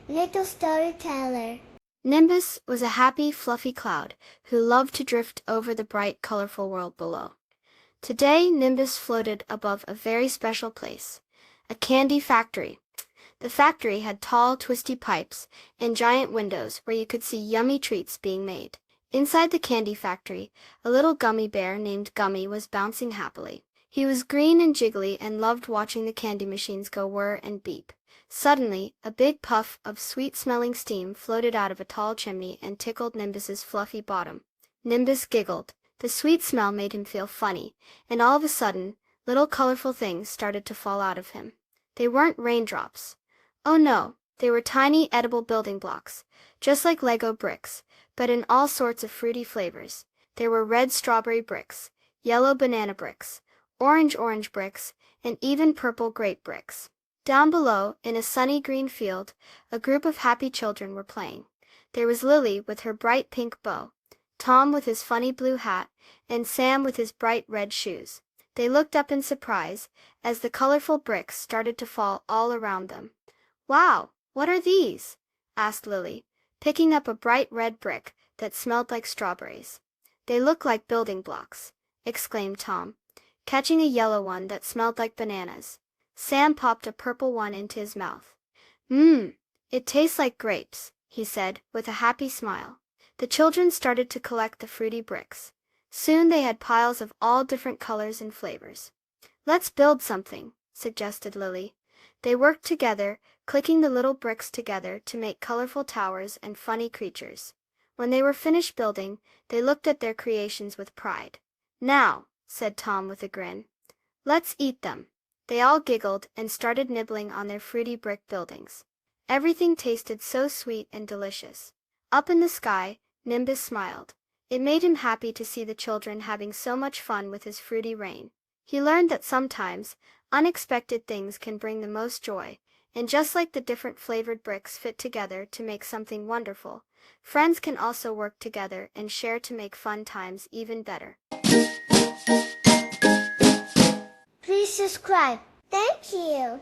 Little storyteller. Nimbus was a happy, fluffy cloud who loved to drift over the bright, colorful world below. Today, Nimbus floated above a very special place, a candy factory. The factory had tall, twisty pipes and giant windows where you could see yummy treats being made. Inside the candy factory, a little gummy bear named Gummy was bouncing happily. He was green and jiggly and loved watching the candy machines go whir and beep. Suddenly, a big puff of sweet-smelling steam floated out of a tall chimney and tickled Nimbus's fluffy bottom. Nimbus giggled. The sweet smell made him feel funny, and all of a sudden, little colorful things started to fall out of him. They weren't raindrops. Oh no, they were tiny edible building blocks, just like Lego bricks, but in all sorts of fruity flavors. There were red strawberry bricks, yellow banana bricks, orange bricks, and even purple grape bricks. Down below, in a sunny green field, a group of happy children were playing. There was Lily with her bright pink bow, Tom with his funny blue hat, and Sam with his bright red shoes. They looked up in surprise as the colorful bricks started to fall all around them. "Wow, what are these?" asked Lily, picking up a bright red brick that smelled like strawberries. "They look like building blocks," exclaimed Tom, catching a yellow one that smelled like bananas. Sam popped a purple one into his mouth. It tastes like grapes," he said, with a happy smile. The children started to collect the fruity bricks. Soon they had piles of all different colors and flavors. "Let's build something," suggested Lily. They worked together, clicking the little bricks together to make colorful towers and funny creatures. When they were finished building, they looked at their creations with pride. "Now," said Tom with a grin, "let's eat them." They all giggled and started nibbling on their fruity brick buildings. Everything tasted so sweet and delicious. Up in the sky, Nimbus smiled. It made him happy to see the children having so much fun with his fruity rain. He learned that sometimes, unexpected things can bring the most joy, and just like the different flavored bricks fit together to make something wonderful, friends can also work together and share to make fun times even better. Please subscribe. Thank you.